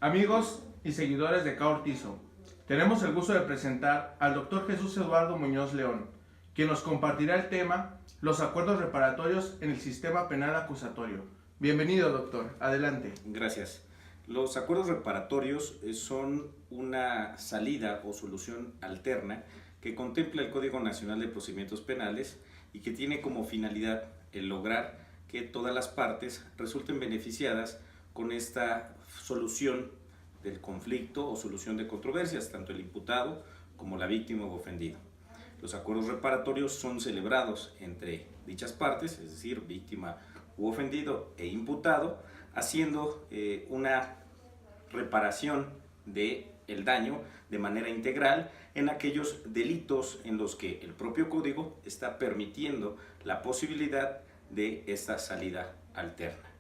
Amigos y seguidores de Caortizo, tenemos el gusto de presentar al Dr. Jesús Eduardo Muñoz León, quien nos compartirá el tema Los acuerdos reparatorios en el sistema penal acusatorio. Bienvenido, doctor. Adelante. Gracias. Los acuerdos reparatorios son una salida o solución alterna que contempla el Código Nacional de Procedimientos Penales y que tiene como finalidad el lograr que todas las partes resulten beneficiadas con esta solución del conflicto o solución de controversias, tanto el imputado como la víctima o ofendido. Los acuerdos reparatorios son celebrados entre dichas partes, es decir, víctima u ofendido e imputado, haciendo una reparación del daño de manera integral en aquellos delitos en los que el propio código está permitiendo la posibilidad de esta salida alterna,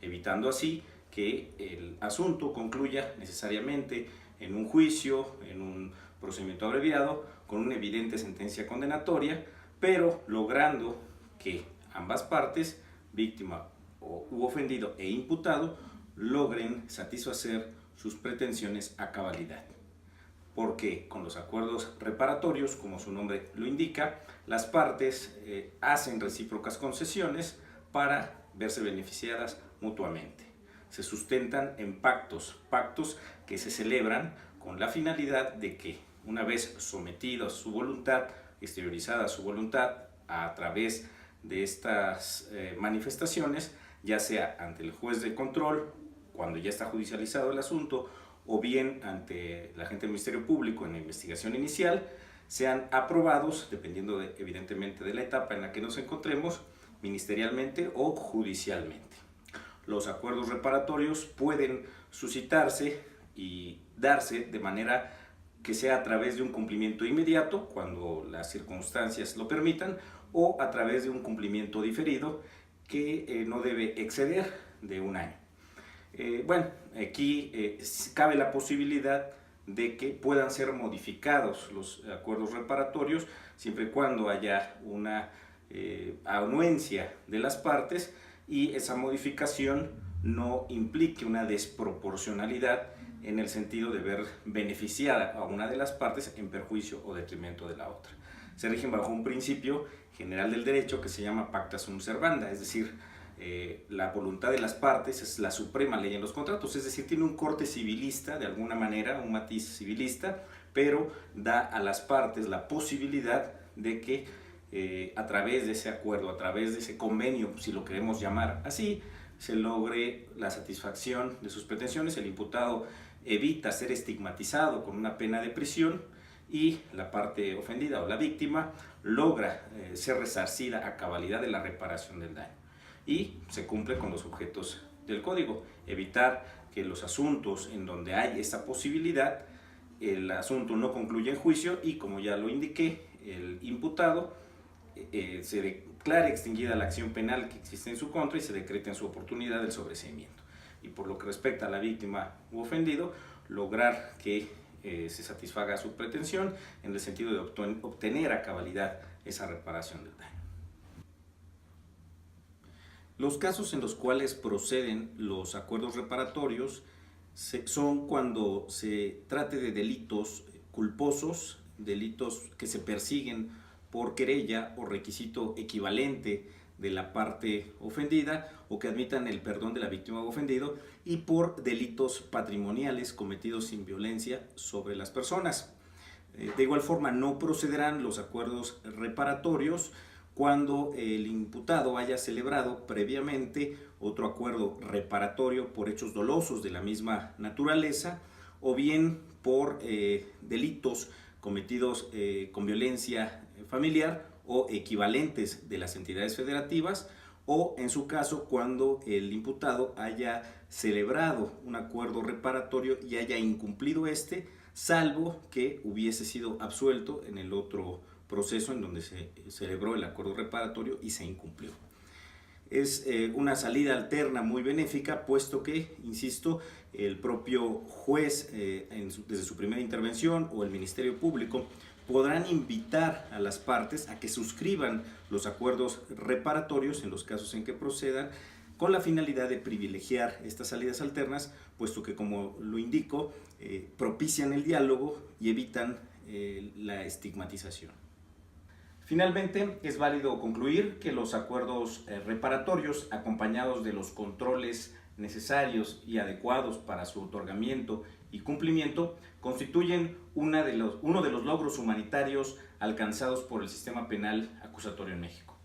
evitando así que el asunto concluya necesariamente en un juicio, en un procedimiento abreviado, con una evidente sentencia condenatoria, pero logrando que ambas partes, víctima u ofendido e imputado, logren satisfacer sus pretensiones a cabalidad. Porque con los acuerdos reparatorios, como su nombre lo indica, las partes hacen recíprocas concesiones para verse beneficiadas mutuamente. Se sustentan en pactos que se celebran con la finalidad de que, una vez sometidos su voluntad, exteriorizada su voluntad a través de estas manifestaciones, ya sea ante el juez de control, cuando ya está judicializado el asunto, o bien ante el agente del Ministerio Público en la investigación inicial, sean aprobados, dependiendo evidentemente de la etapa en la que nos encontremos, ministerialmente o judicialmente. Los acuerdos reparatorios pueden suscitarse y darse de manera que sea a través de un cumplimiento inmediato, cuando las circunstancias lo permitan, o a través de un cumplimiento diferido que no debe exceder de un año. Aquí cabe la posibilidad de que puedan ser modificados los acuerdos reparatorios siempre y cuando haya una anuencia de las partes y esa modificación no implique una desproporcionalidad en el sentido de ver beneficiada a una de las partes en perjuicio o detrimento de la otra. Se rigen bajo un principio general del derecho que se llama pacta sunt servanda, es decir, la voluntad de las partes es la suprema ley en los contratos, es decir, tiene un corte civilista de alguna manera, un matiz civilista, pero da a las partes la posibilidad de que a través de ese acuerdo, a través de ese convenio, si lo queremos llamar así, se logre la satisfacción de sus pretensiones. El imputado evita ser estigmatizado con una pena de prisión y la parte ofendida o la víctima logra ser resarcida a cabalidad de la reparación del daño. Y se cumple con los objetos del código, evitar que los asuntos en donde hay esa posibilidad, el asunto no concluya en juicio y, como ya lo indiqué, el imputado se declare extinguida la acción penal que existe en su contra y se decrete en su oportunidad el sobreseimiento. Y por lo que respecta a la víctima u ofendido, lograr que se satisfaga su pretensión en el sentido de obtener a cabalidad esa reparación del daño. Los casos en los cuales proceden los acuerdos reparatorios son cuando se trate de delitos culposos, delitos que se persiguen por querella o requisito equivalente de la parte ofendida o que admitan el perdón de la víctima o ofendido, y por delitos patrimoniales cometidos sin violencia sobre las personas. De igual forma, no procederán los acuerdos reparatorios cuando el imputado haya celebrado previamente otro acuerdo reparatorio por hechos dolosos de la misma naturaleza, o bien por delitos cometidos con violencia familiar o equivalentes de las entidades federativas, o en su caso cuando el imputado haya celebrado un acuerdo reparatorio y haya incumplido este, salvo que hubiese sido absuelto en el otro proceso en donde se celebró el acuerdo reparatorio y se incumplió. Es una salida alterna muy benéfica, puesto que, insisto, el propio juez desde su primera intervención o el Ministerio Público podrán invitar a las partes a que suscriban los acuerdos reparatorios en los casos en que procedan, con la finalidad de privilegiar estas salidas alternas, puesto que, como lo indico, propician el diálogo y evitan la estigmatización. Finalmente, es válido concluir que los acuerdos reparatorios, acompañados de los controles necesarios y adecuados para su otorgamiento y cumplimiento, constituyen uno de los logros humanitarios alcanzados por el sistema penal acusatorio en México.